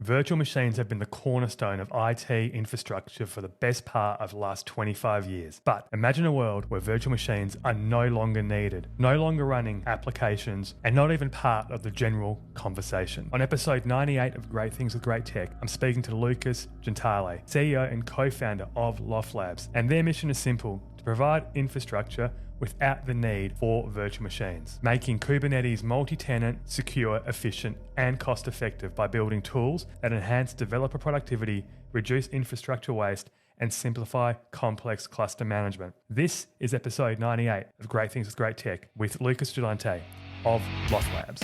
Virtual machines have been the cornerstone of IT infrastructure for the best part of the last 25 years. But imagine a world where virtual machines are no longer needed, no longer running applications, and not even part of the general conversation. On episode 98 of Great Things with Great Tech, I'm speaking to Lucas Gentele, CEO and co-founder of Loft Labs. And their mission is simple: to provide infrastructure without the need for virtual machines, making Kubernetes multi-tenant, secure, efficient, and cost-effective by building tools that enhance developer productivity, reduce infrastructure waste, and simplify complex cluster management. This is episode 98 of Great Things with Great Tech with Lucas Gentele of Loft Labs.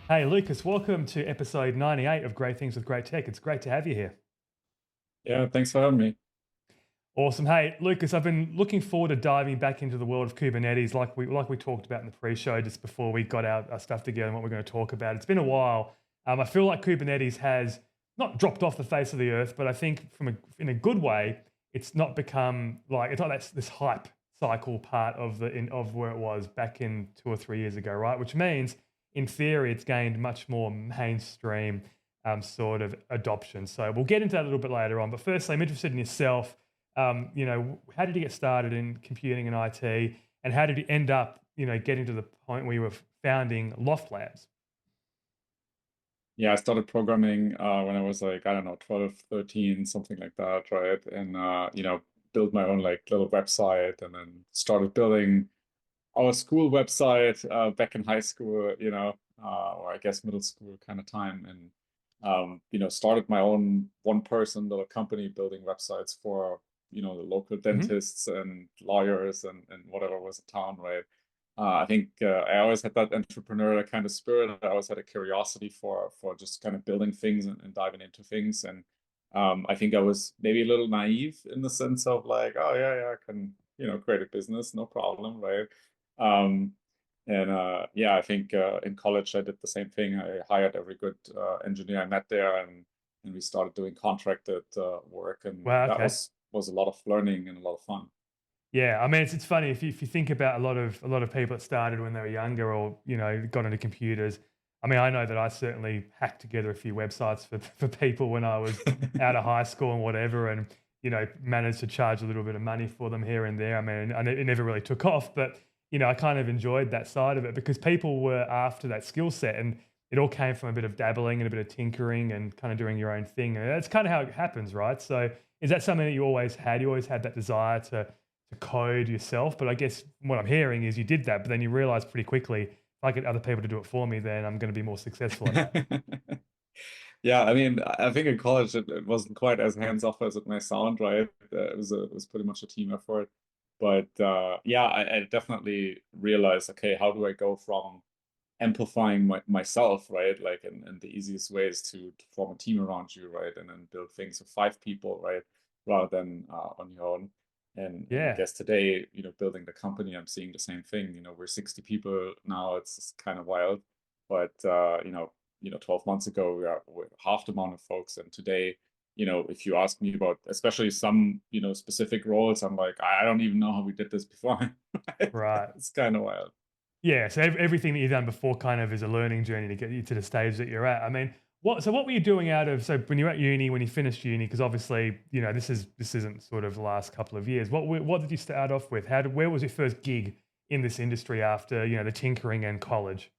Hey Lucas, welcome to episode 98 of Great Things with Great Tech. It's great to have you here. Yeah, thanks for having me. Awesome. Hey Lucas, I've been looking forward to diving back into the world of Kubernetes like we talked about in the pre-show just before we got our stuff together and what we're going to talk about. It's been a while. I feel like Kubernetes has not dropped off the face of the earth, but I think in a good way, it's not become like, it's not this hype cycle part of where it was back in 2 or 3 years ago, right? Which means in theory, it's gained much more mainstream sort of adoption. So we'll get into that a little bit later on. But firstly, I'm interested in yourself. How did you get started in computing and IT, and how did you end up, getting to the point where you were founding Loft Labs? Yeah, I started programming when I was like, I don't know, 12, 13, something like that, right? And, built my own like little website and then started building our school website back in high school, or I guess middle school kind of time. And, started my own one-person little company building websites for, the local dentists and lawyers and whatever was in town, right? I think I always had that entrepreneurial kind of spirit. I always had a curiosity for just kind of building things and diving into things. And I think I was maybe a little naive in the sense of like, oh yeah, I can, create a business, no problem, right? Um, I think in college I did the same thing. I hired every good engineer I met there, and we started doing contracted work, and Wow, that okay. was a lot of learning and a lot of fun. Yeah, I mean, it's funny if you think about a lot of people that started when they were younger or got into computers. I mean, I know that I certainly hacked together a few websites for people when I was out of high school and whatever, and managed to charge a little bit of money for them here and there. I mean, it never really took off, but I kind of enjoyed that side of it because people were after that skill set, and it all came from a bit of dabbling and a bit of tinkering and kind of doing your own thing. And that's kind of how it happens, right? So, is that something that you always had? You always had that desire to code yourself, but I guess what I'm hearing is you did that, but then you realized pretty quickly, if I get other people to do it for me, then I'm going to be more successful in that. Yeah, I mean, I think in college it wasn't quite as hands-off as it may sound, right? It was pretty much a team effort. But I definitely realized, okay, how do I go from amplifying myself, right? Like, and the easiest way is to form a team around you, right? And then build things with 5 people, right? Rather than on your own. And I Yeah. guess today, building the company, I'm seeing the same thing. We're 60 people now. It's kind of wild, but 12 months ago we're half the amount of folks, and today, if you ask me about especially some specific roles, I'm like, I don't even know how we did this before. Right. It's kind of wild. Yeah. So everything that you've done before kind of is a learning journey to get you to the stage that you're at. I mean, what were you doing so when you're at uni, when you finished uni, because obviously, this isn't sort of the last couple of years. What did you start off with? Where was your first gig in this industry after, the tinkering and college?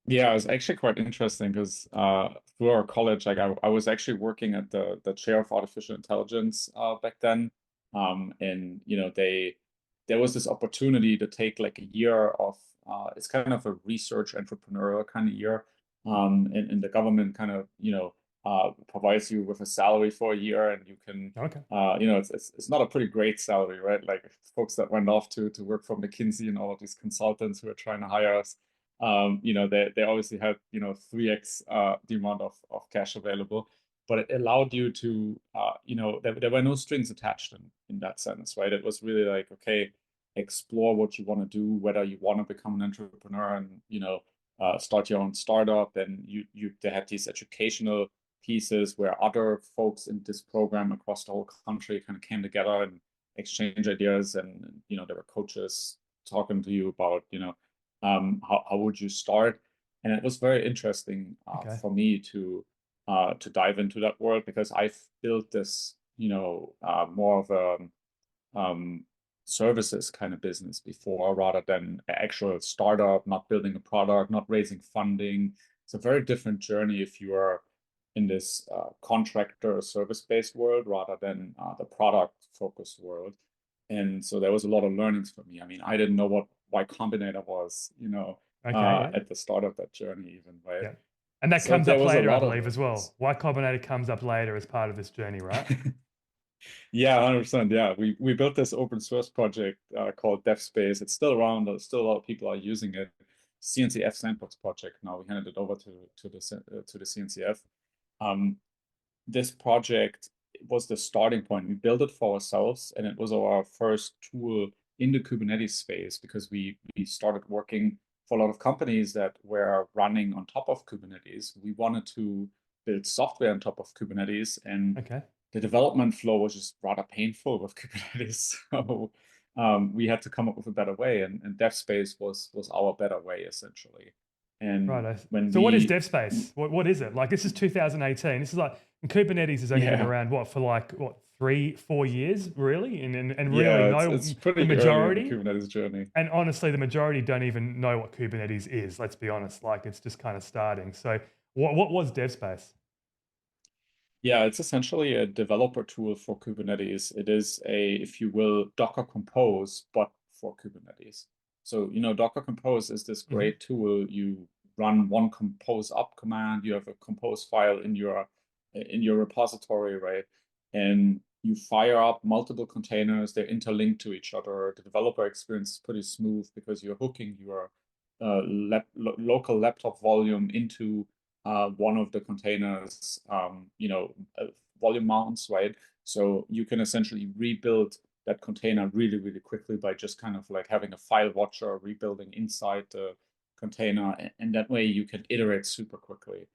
Yeah, it was actually quite interesting because through our college, like I was actually working at the chair of artificial intelligence back then, and there was this opportunity to take like a year of it's kind of a research entrepreneurial kind of year, and the government kind of provides you with a salary for a year, and you can Okay. it's not a pretty great salary, right? Like folks that went off to work for McKinsey and all of these consultants who are trying to hire us, they obviously had 3x the amount of cash available, but it allowed you to there were no strings attached in that sense, right? It was really like, okay, explore what you want to do, whether you want to become an entrepreneur and start your own startup. And they had these educational pieces where other folks in this program across the whole country kind of came together and exchange ideas, and there were coaches talking to you about how would you start. And it was very interesting Okay. for me to dive into that world, because I've built this more of a services kind of business before, rather than an actual startup, not building a product, not raising funding. It's a very different journey if you are in this contractor service-based world rather than the product-focused world. And so there was a lot of learnings for me. I mean, I didn't know what Y Combinator was, Okay. Yeah. at the start of that journey even, right? Yeah. And that So comes there up was a later, I lot of believe, as learnings. well. Y Combinator comes up later as part of this journey, right? Yeah, 100%. Yeah, we built this open source project called DevSpace. It's still around. Still a lot of people are using it. CNCF Sandbox project. Now we handed it over to the CNCF. Um, this project was the starting point. We built it for ourselves, and it was our first tool in the Kubernetes space, because we started working for a lot of companies that were running on top of Kubernetes. We wanted to build software on top of Kubernetes, and Okay. the development flow was just rather painful with Kubernetes. So we had to come up with a better way, and DevSpace was our better way, essentially. And Right. when So what is we, DevSpace? What is it? Like, this is 2018. This is like, and Kubernetes has only been yeah, around for like 3-4 years, really, and really yeah, no, it's the pretty early in the majority, Kubernetes journey. and honestly, the majority don't even know what Kubernetes is. Let's be honest. Like, it's just kind of starting. So what was DevSpace? Yeah, it's essentially a developer tool for Kubernetes. It is a, if you will, Docker Compose, but for Kubernetes. So, Docker Compose is this Hmm. great tool. You run one compose up command, you have a compose file in your repository, right? And you fire up multiple containers, they're interlinked to each other. The developer experience is pretty smooth because you're hooking your local laptop volume into one of the containers, volume mounts, right? So you can essentially rebuild that container really, really quickly by just kind of like having a file watcher rebuilding inside the container. And that way you can iterate super quickly.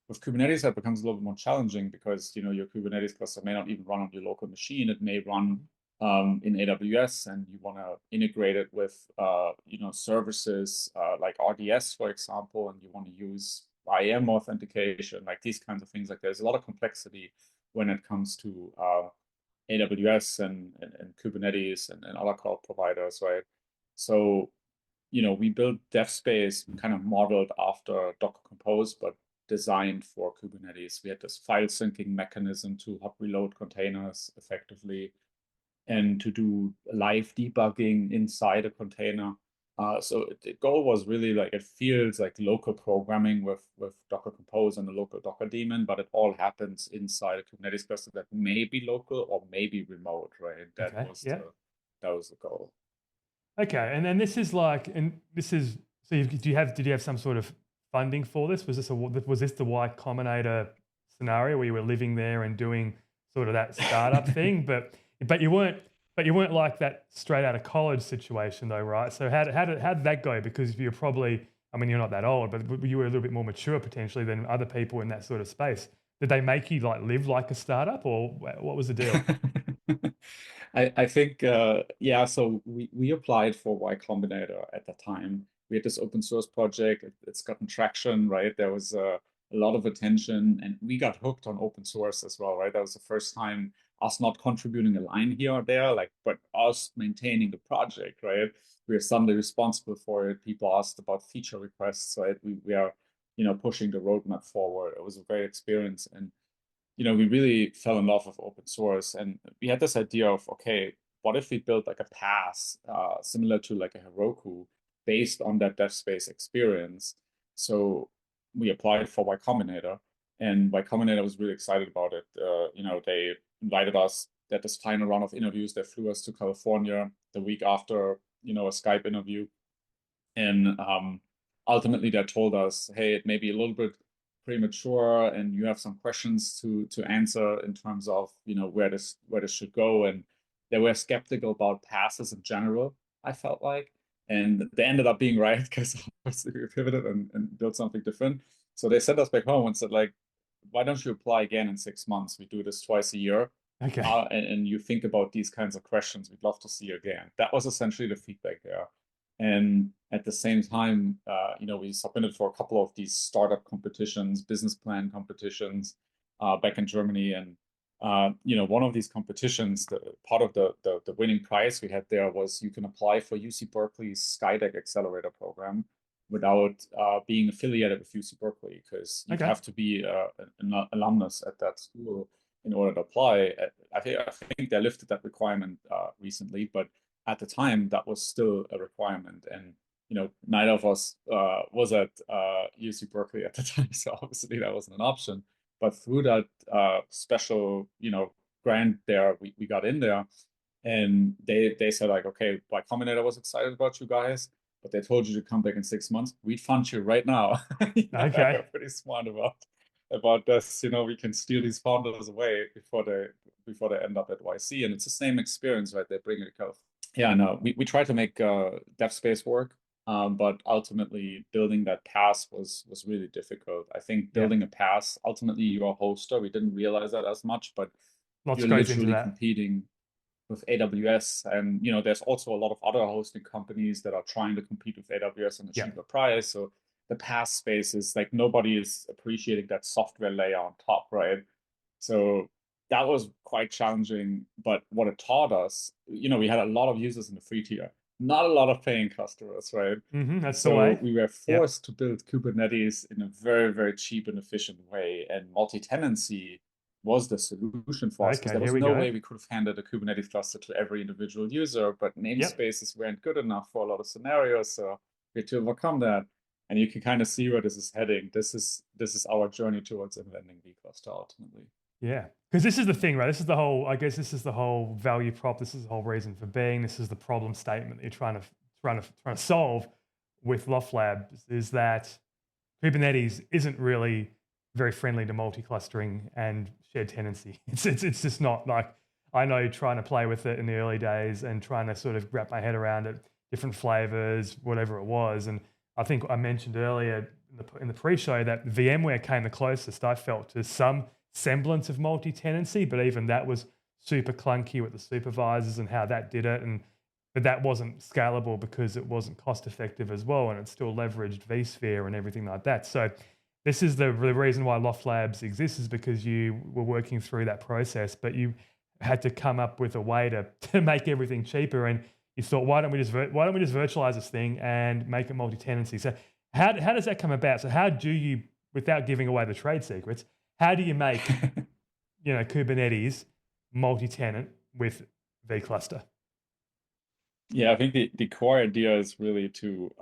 With Kubernetes, that becomes a little bit more challenging, because your Kubernetes cluster may not even run on your local machine. It may run in AWS, and you want to integrate it with services like RDS, for example, and you want to use IAM authentication, like these kinds of things. Like, there's a lot of complexity when it comes to AWS and Kubernetes and other cloud providers, right? So we built DevSpace kind of modeled after Docker Compose, but designed for Kubernetes. We had this file syncing mechanism to hot reload containers effectively, and to do live debugging inside a container. So the goal was really like, it feels like local programming with Docker Compose and a local Docker daemon, but it all happens inside a Kubernetes cluster that may be local or may be remote, right? Okay. Yeah. That was the goal. Okay. And then this is like, and this is, so did you have some sort of funding for this? Was this the Y Combinator scenario where you were living there and doing sort of that startup thing? But you weren't like that straight out of college situation though, right? So how did that go? Because you're probably, I mean, you're not that old, but you were a little bit more mature potentially than other people in that sort of space. Did they make you like live like a startup, or what was the deal? I think yeah, so we applied for Y Combinator at the time. We had this open source project. It's gotten traction, right? There was a lot of attention, and we got hooked on open source as well, right? That was the first time us not contributing a line here or there, like, but us maintaining the project, right? We are suddenly responsible for it. People asked about feature requests, right? We are, pushing the roadmap forward. It was a great experience, and we really fell in love with open source, and we had this idea of, okay, what if we built like a pass similar to like a Heroku based on that DevSpace experience? So we applied for Y Combinator, and Y Combinator was really excited about it. They invited us. They had this final round of interviews. They flew us to California the week after, a Skype interview, and ultimately they told us, hey, it may be a little bit premature, and you have some questions to answer in terms of where this should go. And they were skeptical about passes in general, I felt like, and they ended up being right, because we pivoted and built something different. So they sent us back home and said, like, why don't you apply again in 6 months? We do this twice a year. Okay. and you think about these kinds of questions, we'd love to see you again. That was essentially the feedback there. And at the same time, we submitted for a couple of these startup competitions, business plan competitions, back in Germany. And one of these competitions, part of the winning prize we had there was you can apply for UC Berkeley's Skydeck Accelerator program without being affiliated with UC Berkeley, because you'd Okay. have to be an alumnus at that school in order to apply. I think they lifted that requirement recently, but at the time that was still a requirement. And neither of us was at UC Berkeley at the time, so obviously that wasn't an option. But through that special grant there, we got in there, and they said like, okay, Y Combinator was excited about you guys, but they told you to come back in 6 months. We'd fund you right now. Okay. They're pretty smart about this. We can steal these founders away before they end up at YC, and it's the same experience, right? They bring it kind of. Yeah, no, we try to make DevSpace work, but ultimately building that pass was really difficult. I think Yeah. building a pass, ultimately you're a hoster. We didn't realize that as much, but Lots you're goes into literally that. competing with AWS, and there's also a lot of other hosting companies that are trying to compete with AWS on a Yeah. cheaper price. So the PaaS space is like nobody is appreciating that software layer on top, right? So that was quite challenging. But what it taught us, we had a lot of users in the free tier, not a lot of paying customers, right? That's the So way. we were Yep. forced to build Kubernetes in a very, very cheap and efficient way. And multi-tenancy was the solution for us, because Okay, there here was we no go. way we could have handed a Kubernetes cluster to every individual user, but Yep. namespaces weren't good enough for a lot of scenarios. So we had to overcome that. And you can kind of see where this is heading. This is our journey towards inventing vCluster ultimately. Yeah. Because this is the thing, right? This is the whole, I guess this is the whole value prop. This is the whole reason for being. This is the problem statement that you're trying to solve with Loft Labs, is that Kubernetes isn't really very friendly to multi-clustering and shared tenancy. It's just not. Like, I know trying to play with it in the early days and trying to sort of wrap my head around it, different flavors, whatever it was. And I think I mentioned earlier in the pre-show that VMware came the closest, I felt, to some semblance of multi-tenancy, but even that was super clunky with the supervisors and how that did it. But that wasn't scalable because it wasn't cost effective as well, and it still leveraged vSphere and everything like that. So this is the reason why Loft Labs exists, is because you were working through that process, but you had to come up with a way to make everything cheaper. And you thought, why don't we just virtualize this thing and make it multi-tenancy? So how does that come about? So how do you, without giving away the trade secrets, how do you make Kubernetes multi-tenant with vCluster? Yeah, I think the core idea is really to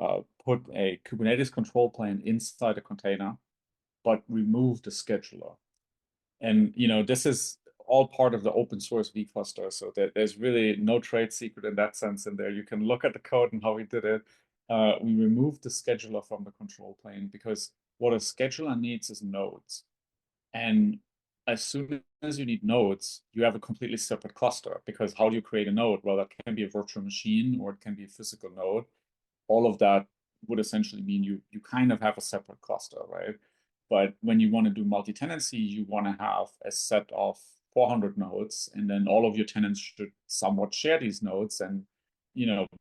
put a Kubernetes control plane inside a container, but remove the scheduler. And this is all part of the open source vCluster, so there's really no trade secret in that sense in there. You can look at the code and how we did it. We removed the scheduler from the control plane because what a scheduler needs is nodes. And as soon as you need nodes, you have a completely separate cluster, because how do you create a node? Well, that can be a virtual machine or it can be a physical node. All of that would essentially mean you kind of have a separate cluster, right? But when you want to do multi-tenancy, you want to have a set of 400 nodes, and then all of your tenants should somewhat share these nodes. And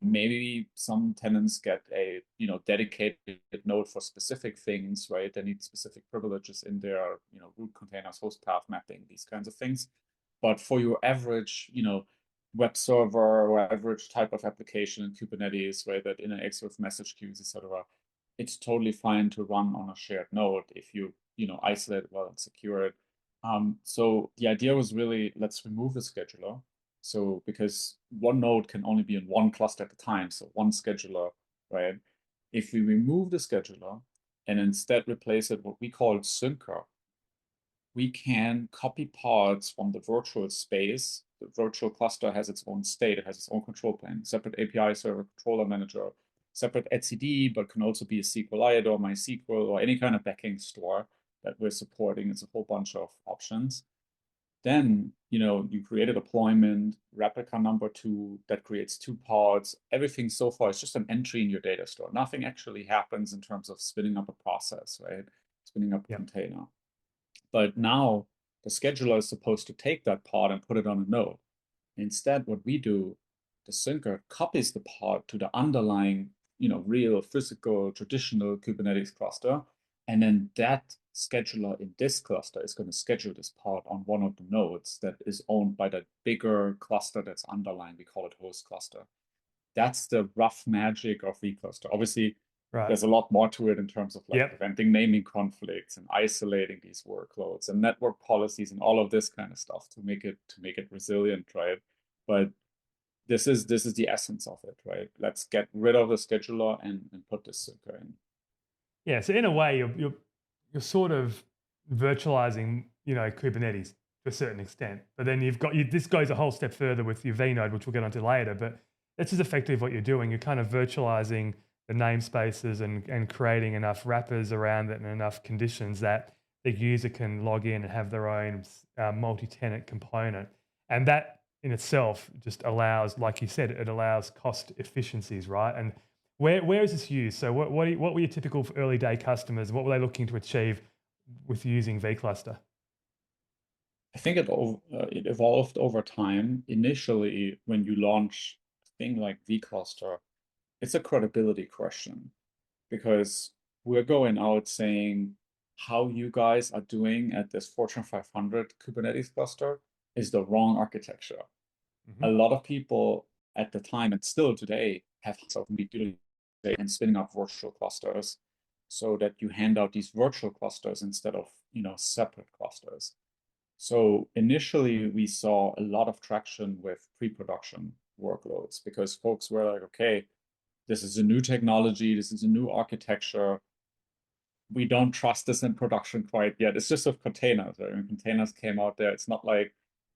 maybe some tenants get a dedicated node for specific things, right? They need specific privileges in their root containers, host path mapping, these kinds of things. But for your average web server or average type of application in Kubernetes, right, that interacts with message queues, etc., it's totally fine to run on a shared node if you isolate it well and secure it. So the idea was really, let's remove the scheduler. So because one node can only be in one cluster at a time, so one scheduler, right? If we remove the scheduler and instead replace it what we call syncer, we can copy parts from the virtual space. The virtual cluster has its own state, it has its own control plane, separate API server, controller manager, separate etcd, but can also be a SQLite or MySQL or any kind of backing store that we're supporting. It's a whole bunch of options. Then, you create a deployment, replica number 2, that creates 2 pods. Everything so far is just an entry in your data store. Nothing actually happens in terms of spinning up a process, right? Spinning up a Yep. container. But now the scheduler is supposed to take that pod and put it on a node. Instead, what we do, the syncer copies the pod to the underlying, real physical traditional Kubernetes cluster. And then that scheduler in this cluster is going to schedule this pod on one of the nodes that is owned by that bigger cluster that's underlying. We call it host cluster. That's the rough magic of vCluster. Obviously, there's a lot more to it in terms of preventing naming conflicts and isolating these workloads and network policies and all of this kind of stuff to make it resilient, right? But this is the essence of it, right? Let's get rid of the scheduler and put this syncer in. Yeah. So in a way, you're sort of virtualizing, Kubernetes to a certain extent. But then this goes a whole step further with your vNode, which we'll get onto later. But this is effectively what you're doing. You're kind of virtualizing the namespaces and creating enough wrappers around it and enough conditions that the user can log in and have their own multi-tenant component. And that in itself just allows, like you said, it allows cost efficiencies, right? And where is this used? So what were your typical early day customers? What were they looking to achieve with using vCluster? I think it evolved over time. Initially, when you launch a thing like vCluster, it's a credibility question, because we're going out saying how you guys are doing at this Fortune 500 Kubernetes cluster is the wrong architecture. A lot of people at the time and still today have doing and spinning up virtual clusters so that you hand out these virtual clusters instead of separate clusters. So initially we saw a lot of traction with pre-production workloads because folks were like, okay, this is a new technology, this is a new architecture. We don't trust this in production quite yet. It's just with containers, right? When containers came out there, it's not like,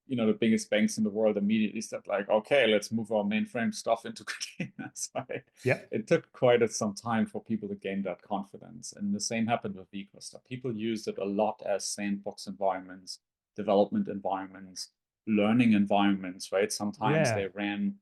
the biggest banks in the world immediately said like, okay, let's move our mainframe stuff into containers, right? Yeah. It took quite some time for people to gain that confidence. And the same happened with vCluster. People used it a lot as sandbox environments, development environments, learning environments, right? Sometimes they ran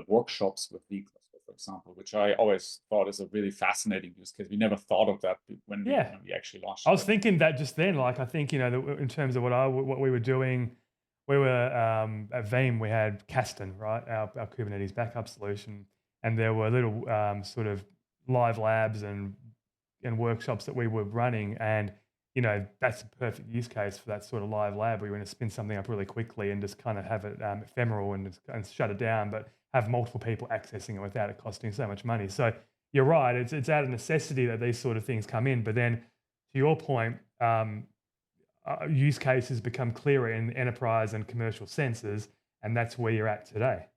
workshops with vCluster, for example, which I always thought is a really fascinating use case. We never thought of that when we actually launched. I was thinking that just then, like I think, in terms of what we were doing, we were at Veeam, we had Kasten, right, our Kubernetes backup solution, and there were little sort of live labs and workshops that we were running, and that's a perfect use case for that sort of live lab where you want to spin something up really quickly and just kind of have it ephemeral and shut it down, but have multiple people accessing it without it costing so much money. So you're right, it's out of necessity that these sort of things come in, but then to your point, use cases become clearer in enterprise and commercial senses, and that's where you're at today.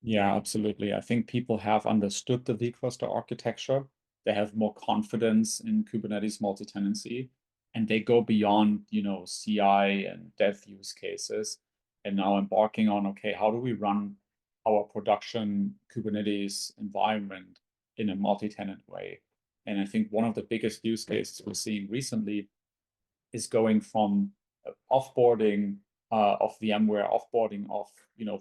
Yeah, absolutely. I think people have understood the vCluster architecture. They have more confidence in Kubernetes multi-tenancy, and they go beyond, CI and dev use cases, and now embarking on, okay, how do we run our production Kubernetes environment in a multi-tenant way? And I think one of the biggest use cases we're seeing recently is going from offboarding of VMware, offboarding of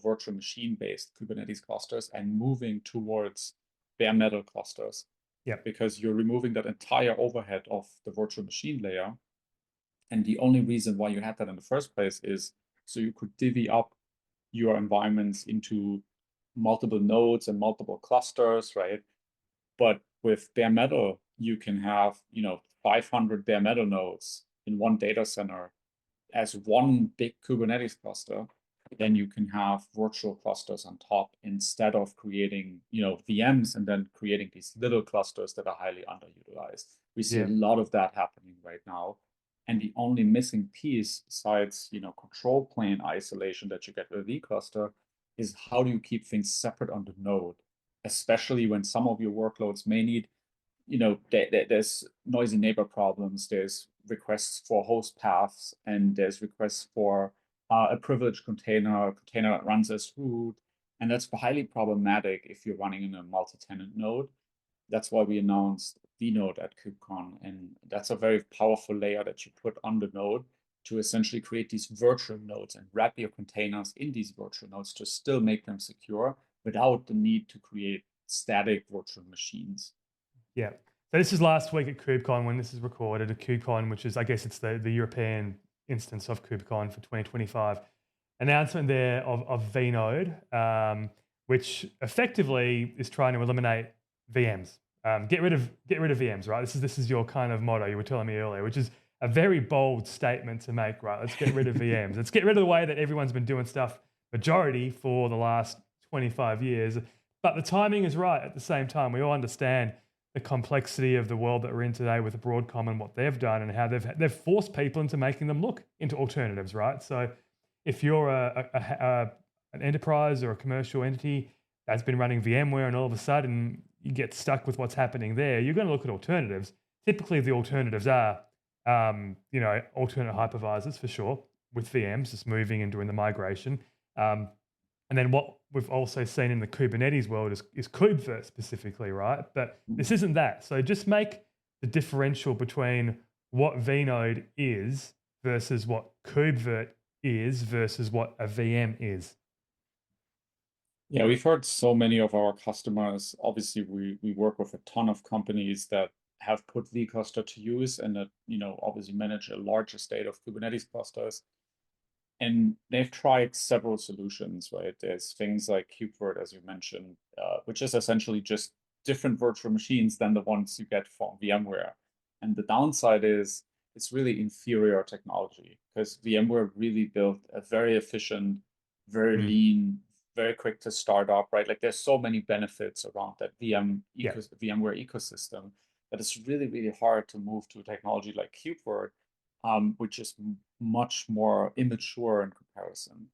virtual machine-based Kubernetes clusters, and moving towards bare metal clusters. Yeah, because you're removing that entire overhead of the virtual machine layer, and the only reason why you had that in the first place is so you could divvy up your environments into multiple nodes and multiple clusters, right? But with bare metal, you can have 500 bare metal nodes in one data center as one big Kubernetes cluster. Then you can have virtual clusters on top instead of creating VMs and then creating these little clusters that are highly underutilized. We see a lot of that happening right now. And the only missing piece besides control plane isolation that you get with vCluster is how do you keep things separate on the node, especially when some of your workloads may need there's noisy neighbor problems, there's requests for host paths, and there's requests for a privileged container, a container that runs as root. And that's highly problematic if you're running in a multi-tenant node. That's why we announced vNode at KubeCon. And that's a very powerful layer that you put on the node to essentially create these virtual nodes and wrap your containers in these virtual nodes to still make them secure without the need to create static virtual machines. Yeah. So this is last week at KubeCon when this is recorded, at KubeCon, which is, I guess it's the European instance of KubeCon for 2025. Announcement there of vNode, which effectively is trying to eliminate VMs. Get rid of VMs, right? This is your kind of motto you were telling me earlier, which is a very bold statement to make, right? Let's get rid of VMs. Let's get rid of the way that everyone's been doing stuff majority for the last 25 years. But the timing is right at the same time. We all understand the complexity of the world that we're in today with Broadcom and what they've done and how they've forced people into making them look into alternatives, right? So if you're an enterprise or a commercial entity that's been running VMware and all of a sudden you get stuck with what's happening there, you're going to look at alternatives. Typically, the alternatives are, alternate hypervisors for sure with VMs, just moving and doing the migration. And then what we've also seen in the Kubernetes world is KubeVirt specifically, right? But this isn't that. So just make the differential between what vNode is versus what KubeVirt is versus what a VM is. Yeah, we've heard so many of our customers. Obviously, we work with a ton of companies that have put vCluster to use and that, obviously manage a large estate of Kubernetes clusters. And they've tried several solutions, right? There's things like KubeVirt, as you mentioned, which is essentially just different virtual machines than the ones you get from VMware. And the downside is it's really inferior technology because VMware really built a very efficient, very lean, very quick to start up, right? Like there's so many benefits around that VMware ecosystem that it's really, really hard to move to a technology like KubeVirt, which is much more immature in comparison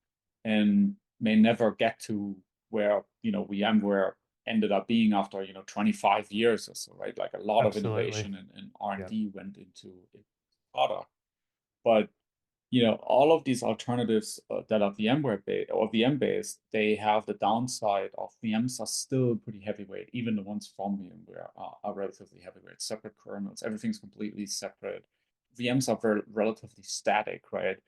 and may never get to where, VMware ended up being after, 25 years or so, right? Like a lot of innovation and R&D went into it product. But, all of these alternatives that are VMware based or VM based, they have the downside of VMs are still pretty heavyweight. Even the ones from VMware are relatively heavyweight, separate kernels, everything's completely separate. VMs are very relatively static, right?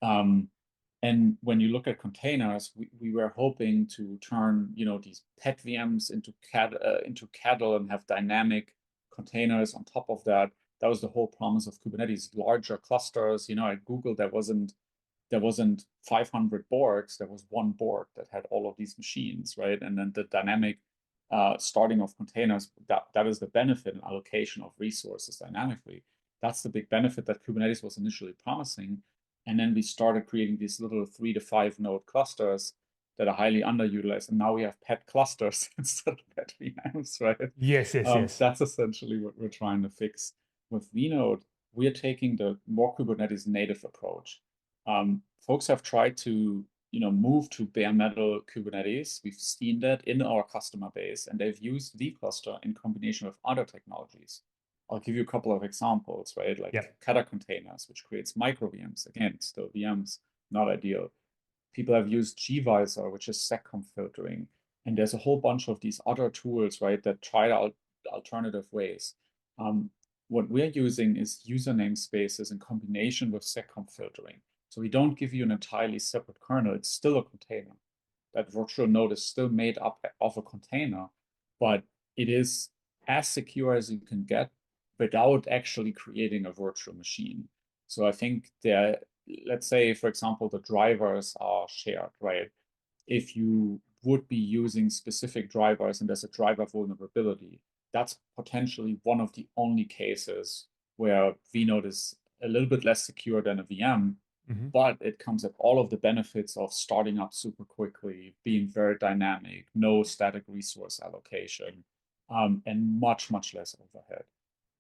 And when you look at containers, we were hoping to turn, these pet VMs into cattle and have dynamic containers on top of that. That was the whole promise of Kubernetes: larger clusters. At Google, there wasn't 500 borgs. There was one borg that had all of these machines, right? And then the dynamic starting of containers, that is the benefit and allocation of resources dynamically. That's the big benefit that Kubernetes was initially promising. And then we started creating these little 3 to 5 node clusters that are highly underutilized. And now we have pet clusters instead of pet VMs, right? Yes. That's essentially what we're trying to fix. With vNode, we are taking the more Kubernetes native approach. Folks have tried to, move to bare metal Kubernetes. We've seen that in our customer base, and they've used vCluster in combination with other technologies. I'll give you a couple of examples, right? Like Kata containers, which creates micro VMs. Again, still VMs, not ideal. People have used gvisor, which is seccomp filtering. And there's a whole bunch of these other tools, right, that try out alternative ways. What we're using is user namespaces in combination with seccomp filtering. So we don't give you an entirely separate kernel. It's still a container. That virtual node is still made up of a container, but it is as secure as you can get without actually creating a virtual machine. So I think let's say, for example, the drivers are shared, right? If you would be using specific drivers and there's a driver vulnerability, that's potentially one of the only cases where vNode is a little bit less secure than a VM, but it comes at all of the benefits of starting up super quickly, being very dynamic, no static resource allocation, and much, much less overhead.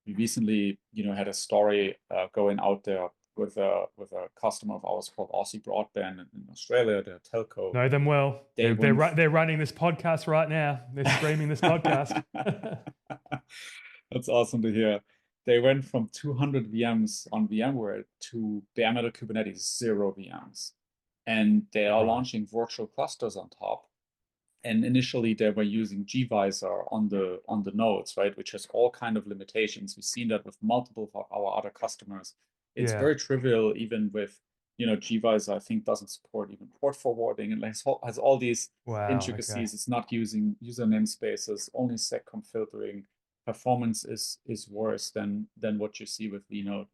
We recently, had a story going out there with a customer of ours called Aussie Broadband in Australia. They're a telco. Know them well. They're running this podcast right now. They're streaming this podcast. That's awesome to hear. They went from 200 VMs on VMware to bare metal Kubernetes, 0 VMs. And they are launching virtual clusters on top. And initially they were using gvisor on the nodes, right, which has all kind of limitations. We've seen that with multiple of our other customers. It's very trivial, even with, gvisor, I think, doesn't support even port forwarding and has all these intricacies. It's not using user namespaces, only seccomp filtering. Performance is worse than what you see with vNode.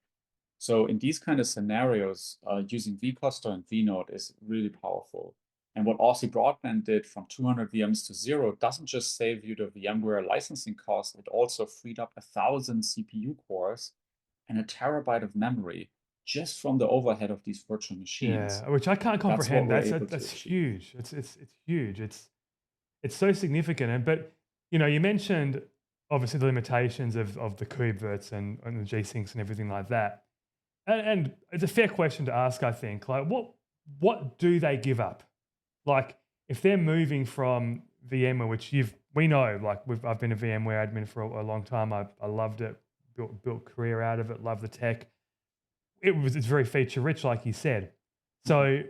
So in these kind of scenarios, using vCluster and vNode is really powerful. And what Aussie Broadband did from 200 VMs to zero doesn't just save you the VMware licensing cost, it also freed up 1,000 CPU cores and a terabyte of memory just from the overhead of these virtual machines. Yeah, which I can't That's what comprehend. we're That's able to that's achieve. huge. It's huge. It's so significant. And but you mentioned obviously the limitations of the kuberts and the G-Syncs and everything like that. And it's a fair question to ask, I think. Like, what do they give up? Like, if they're moving from VMware, which we know, like I've been a VMware admin for a long time. I loved it, built career out of it, love the tech. It's very feature rich, like you said. So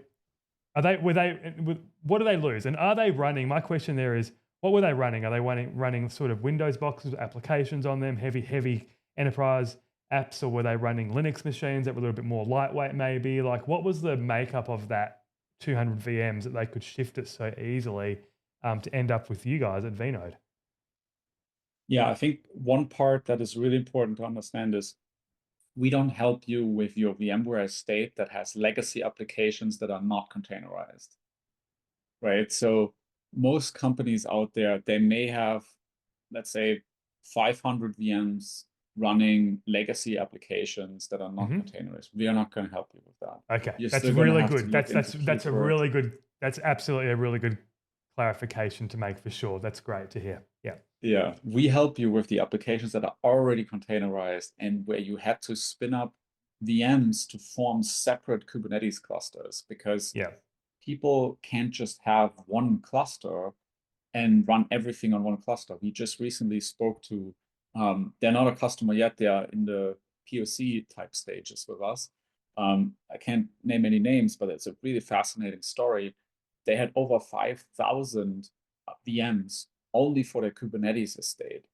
what do they lose? And are they running? My question there is, what were they running? Are they running sort of Windows boxes with applications on them, heavy enterprise apps, or were they running Linux machines that were a little bit more lightweight maybe? Like, what was the makeup of that 200 VMs that they could shift it so easily to end up with you guys at vNode? Yeah, I think one part that is really important to understand is we don't help you with your VMware estate that has legacy applications that are not containerized, right? So most companies out there, they may have, let's say, 500 VMs running legacy applications that are not containerized. We are not going to help you with that. Okay, You're that's still going to really have to good. look into That's a Kubert. really good. That's absolutely a really good clarification to make for sure. That's great to hear. Yeah. Yeah, we help you with the applications that are already containerized and where you had to spin up VMs to form separate Kubernetes clusters because Yeah. people can't just have one cluster and run everything on one cluster. We just recently spoke to, they're not a customer yet, they are in the POC type stages with us. I can't name any names, but it's a really fascinating story. They had over 5,000 VMs only for their Kubernetes estate.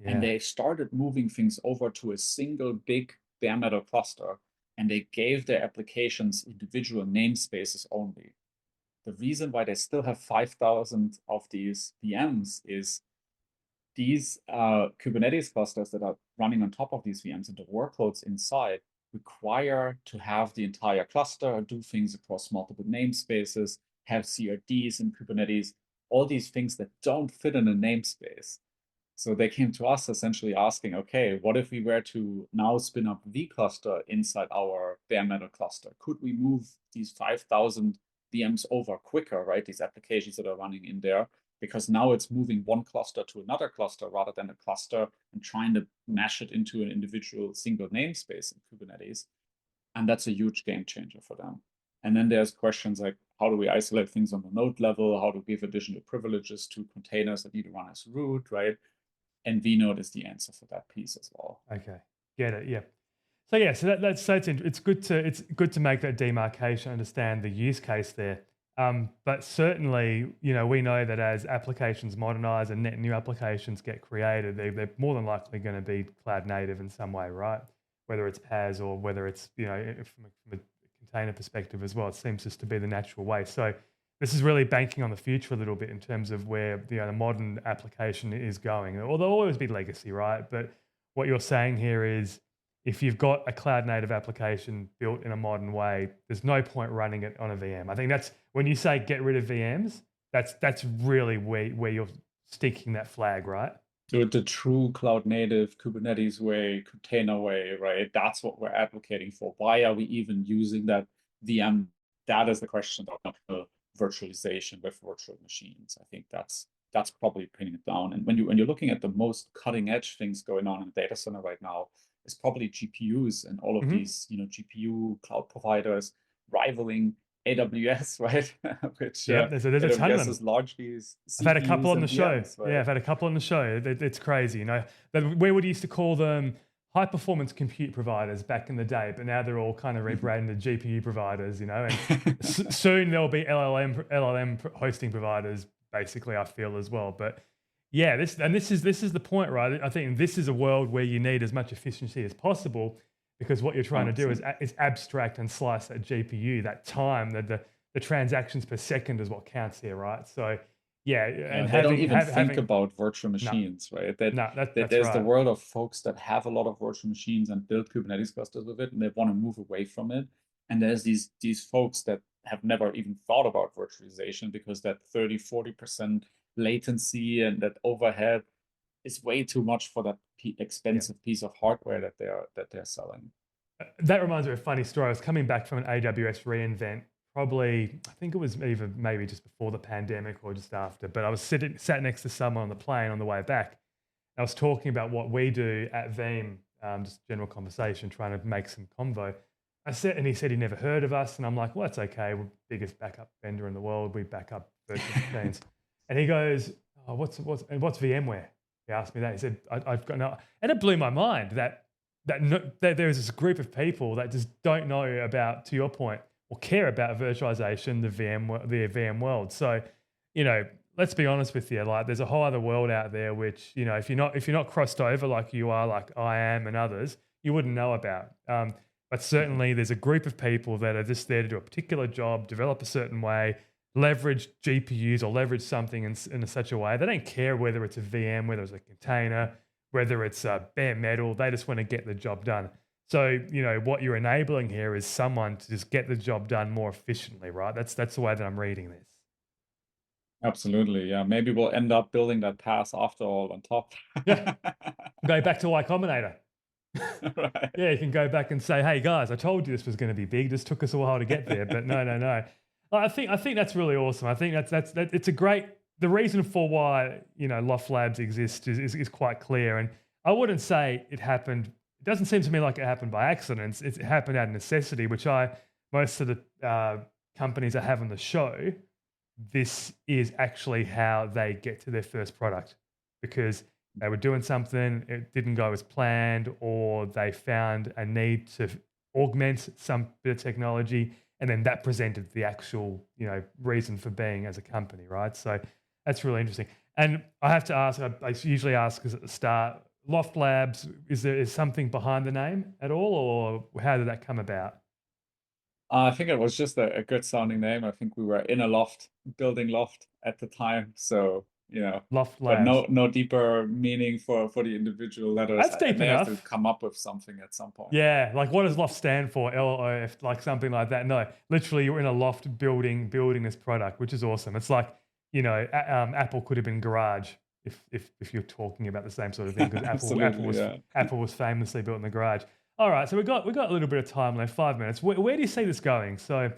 And Yeah. they started moving things over to a single big bare metal cluster, and they gave their applications individual namespaces only. The reason why they still have 5,000 of these VMs is these Kubernetes clusters that are running on top of these VMs and the workloads inside require to have the entire cluster, do things across multiple namespaces, have CRDs in Kubernetes, all these things that don't fit in a namespace. So they came to us essentially asking, okay, what if we were to now spin up vCluster inside our bare metal cluster? Could we move these 5,000 VMs over quicker, right? These applications that are running in there, because now it's moving one cluster to another cluster rather than a cluster and trying to mash it into an individual single namespace in Kubernetes. And that's a huge game changer for them. And then there's questions like, how do we isolate things on the node level? How do we give additional privileges to containers that need to run as root, right? And vNode is the answer for that piece as well. Okay. Get it. Yeah. So yeah, so it's good to make that demarcation, understand the use case there. But certainly, we know that as applications modernize and net new applications get created, they're more than likely going to be cloud native in some way, right? Whether it's PaaS or whether it's from a container perspective as well. It seems just to be the natural way. So this is really banking on the future a little bit in terms of where the modern application is going. Or there'll always be legacy, right? But what you're saying here is, if you've got a cloud native application built in a modern way, there's no point running it on a VM. I think that's when you say get rid of VMs, that's really where you're sticking that flag, right? So the true cloud native Kubernetes way, container way, right? That's what we're advocating for. Why are we even using that VM? That is the question of the virtualization with virtual machines. I think that's probably pinning it down. And when you're looking at the most cutting edge things going on in the data center right now, it's probably GPUs and all of these, GPU cloud providers rivaling AWS, right? Which Yeah, there's a ton of AWS them. is largely I've had a CPUs couple on and the show. VMs, right? Yeah, I've had a couple on the show. It's crazy, But we would used to call them high performance compute providers back in the day, but now they're all kind of rebranded GPU providers, And soon there'll be LLM hosting providers, basically. I feel as well, but yeah, this is the point, right? I think this is a world where you need as much efficiency as possible, because what you're trying to do is abstract and slice that GPU, that time, the transactions per second is what counts here, right? So Yeah, You know, and they don't even think having about virtual no, machines, right? That no, that that's there's the right. world of folks that have a lot of virtual machines and build Kubernetes clusters with it, and they want to move away from it. And there's these folks that have never even thought about virtualization because that 30-40% latency and that overhead is way too much for that Yeah. expensive piece of hardware that they're selling. That reminds me of a funny story. I was coming back from an AWS reInvent, probably, I think it was either maybe just before the pandemic or just after, but I was sat next to someone on the plane on the way back. I was talking about what we do at Veeam, just general conversation, trying to make some convo. And he said he never heard of us, and I'm like, well, that's okay. We're the biggest backup vendor in the world. We back up virtual machines. And he goes, oh, what's VMware? He asked me that. He said, I've got no, and it blew my mind that there's this group of people that just don't know about, to your point, or care about virtualization, the VM world. So, let's be honest with you, like there's a whole other world out there which, if you're not crossed over like you are, like I am and others, you wouldn't know about. But certainly there's a group of people that are just there to do a particular job, develop a certain way, leverage GPUs or leverage something in such a way. They don't care whether it's a VM, whether it's a container, whether it's bare metal. They just want to get the job done. So, what you're enabling here is someone to just get the job done more efficiently, right? That's the way that I'm reading this. Absolutely, yeah. Maybe we'll end up building that pass after all on top. Yeah. Go back to Y Combinator. Right. Yeah, you can go back and say, "Hey guys, I told you this was going to be big. Just took us a while to get there." But no, no, no. I think that's really awesome. I think that's it's a great. The reason for why Loft Labs exists is quite clear, and I wouldn't say it happened. It doesn't seem to me like it happened by accident. It happened out of necessity, which most of the companies I have on the show, this is actually how they get to their first product, because they were doing something, it didn't go as planned, or they found a need to augment some bit of technology, and then that presented the actual, reason for being as a company, right? So that's really interesting. And I have to ask, I usually ask at the start, Loft Labs, is something behind the name at all, or how did that come about? I think it was just a good sounding name. I think we were in a loft, building loft at the time. So, Loft but Labs. no deeper meaning for the individual letters. That's I deep may have to enough. come up with something at some point. Yeah, like what does loft stand for? LOF, like something like that. No, literally, you're in a loft building this product, which is awesome. It's like Apple could have been garage if you're talking about the same sort of thing, because Absolutely, yeah. Apple was famously built in the garage. All right, so we got a little bit of time left, 5 minutes. Where do you see this going? So,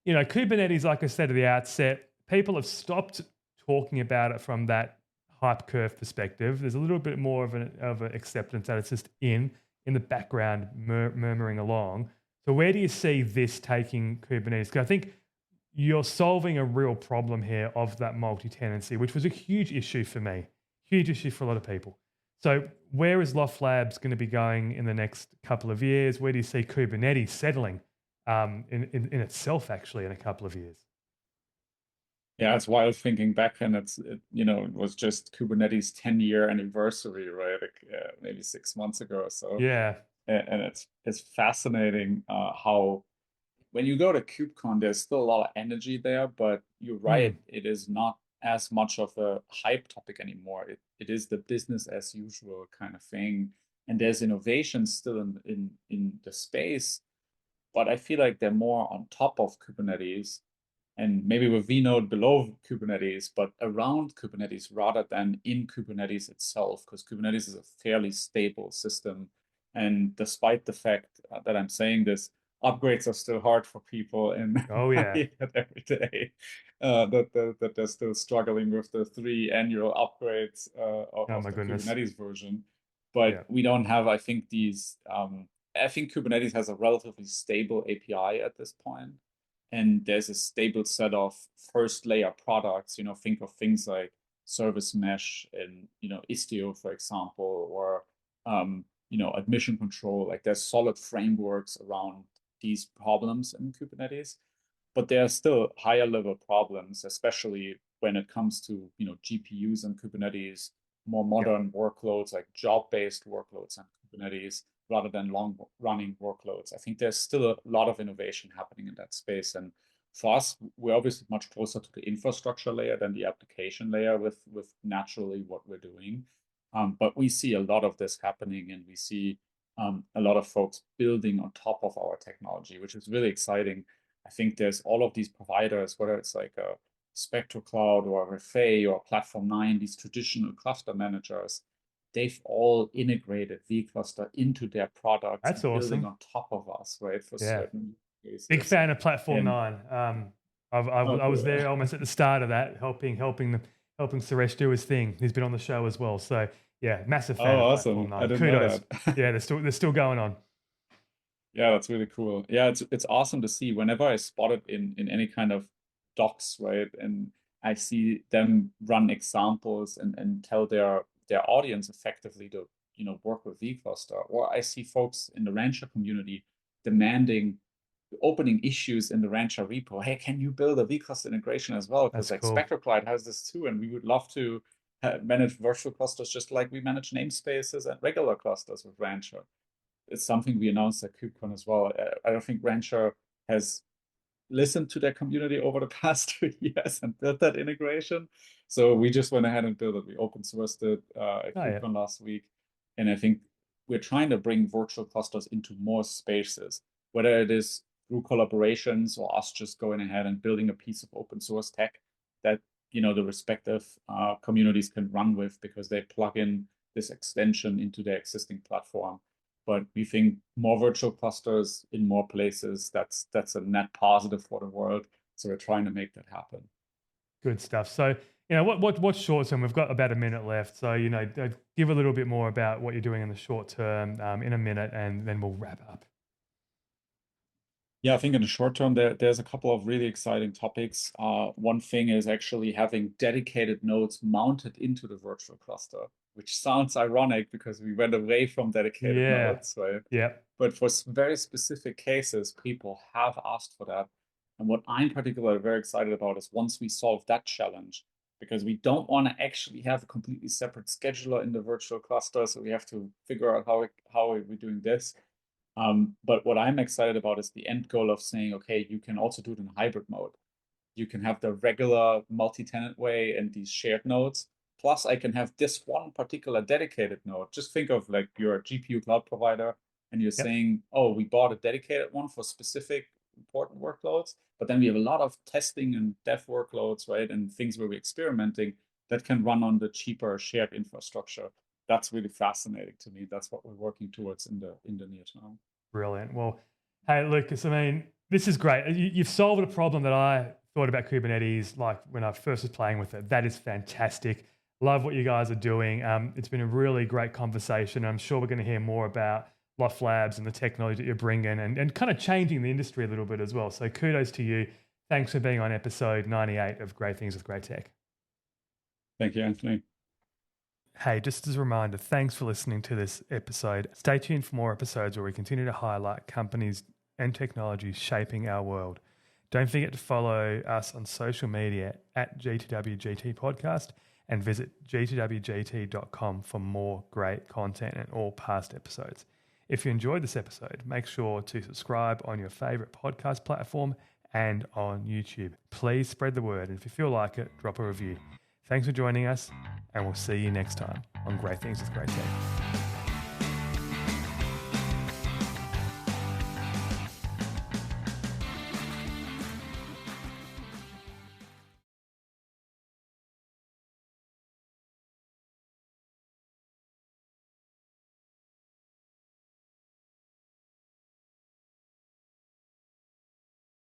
Kubernetes, like I said at the outset, people have stopped talking about it from that hype curve perspective. There's a little bit more of an acceptance that it's just in the background murmuring along. So where do you see this taking Kubernetes? Because I think you're solving a real problem here of that multi-tenancy, which was a huge issue for me, huge issue for a lot of people. So where is Loft Labs going to be going in the next couple of years? Where do you see Kubernetes settling in itself, actually, in a couple of years? Yeah, it's wild thinking back, and it was just Kubernetes 10-year anniversary, right? Like, maybe 6 months ago or so. Yeah. And it's fascinating how when you go to KubeCon, there's still a lot of energy there, but you're right, it is not as much of a hype topic anymore. It is the business as usual kind of thing. And there's innovation still in the space, but I feel like they're more on top of Kubernetes and maybe with vNode below Kubernetes, but around Kubernetes rather than in Kubernetes itself, because Kubernetes is a fairly stable system. And despite the fact that I'm saying this, upgrades are still hard for people, and Oh yeah. I hear every day that they're still struggling with the 3 annual upgrades Oh of my the goodness. Kubernetes version. Yeah. But we don't have, I think, these. I think Kubernetes has a relatively stable API at this point, and there's a stable set of first layer products. Think of things like service mesh and Istio, for example, or admission control. Like there's solid frameworks around these problems in Kubernetes, but there are still higher level problems, especially when it comes to GPUs and Kubernetes, more Yeah. modern workloads like job-based workloads and Kubernetes rather than long running workloads. I think there's still a lot of innovation happening in that space, and for us, we're obviously much closer to the infrastructure layer than the application layer with naturally what we're doing. But we see a lot of this happening, and we see a lot of folks building on top of our technology, which is really exciting. I think there's all of these providers, whether it's like a Spectral Cloud or Refay or Platform 9, these traditional cluster managers, they've all integrated vCluster into their products That's and building awesome. on top of us, right, for Yeah. certain Big cases. fan of Platform And 9. oh, I was cool. there almost at the start of that, helping Suresh do his thing. He's been on the show as well. So yeah, massive fan Oh, of Platform awesome. I 9. didn't know Kudos. that. Yeah, they're still going on. Yeah, that's really cool. Yeah, it's awesome to see whenever I spot it in any kind of docs, right? And I see them run examples and tell their audience effectively to, work with vCluster. Or I see folks in the Rancher community demanding opening issues in the Rancher repo. Hey, can you build a vCluster integration as well? Because That's like cool. SpectreCloud has this too, and we would love to manage virtual clusters just like we manage namespaces and regular clusters with Rancher. It's something we announced at KubeCon as well. I don't think Rancher has listened to their community over the past 2 years and built that integration. So we just went ahead and built it. We open sourced it at Oh yeah. KubeCon last week. And I think we're trying to bring virtual clusters into more spaces, whether it is through collaborations or us just going ahead and building a piece of open source tech that the respective communities can run with because they plug in this extension into their existing platform. But we think more virtual clusters in more places, that's a net positive for the world. So we're trying to make that happen. Good stuff. So, what's short term? We've got about a minute left. So, give a little bit more about what you're doing in the short term in a minute, and then we'll wrap up. Yeah, I think in the short term, there's a couple of really exciting topics. One thing is actually having dedicated nodes mounted into the virtual cluster, which sounds ironic because we went away from dedicated Yeah. nodes, right? Yeah. But for very specific cases, people have asked for that. And what I'm particularly very excited about is once we solve that challenge, because we don't want to actually have a completely separate scheduler in the virtual cluster. So we have to figure out how are we doing this. But what I'm excited about is the end goal of saying, okay, you can also do it in hybrid mode. You can have the regular multi-tenant way and these shared nodes. Plus, I can have this one particular dedicated node. Just think of like your GPU cloud provider, and you're Yep. saying, oh, we bought a dedicated one for specific important workloads, but then we have a lot of testing and dev workloads, right? And things where we're experimenting that can run on the cheaper shared infrastructure. That's really fascinating to me. That's what we're working towards in the near term. Brilliant. Well, hey, Lucas, I mean, this is great. You've solved a problem that I thought about Kubernetes, like when I first was playing with it. That is fantastic. Love what you guys are doing. It's been a really great conversation. I'm sure we're going to hear more about Loft Labs and the technology that you're bringing and kind of changing the industry a little bit as well. So kudos to you. Thanks for being on episode 98 of Great Things with Great Tech. Thank you, Anthony. Hey, just as a reminder, thanks for listening to this episode. Stay tuned for more episodes where we continue to highlight companies and technologies shaping our world. Don't forget to follow us on social media at G2WGT Podcast and visit g2wgt.com for more great content and all past episodes. If you enjoyed this episode, make sure to subscribe on your favorite podcast platform and on YouTube. Please spread the word, and if you feel like it, drop a review. Thanks for joining us, and we'll see you next time on Great Things with Great Tech.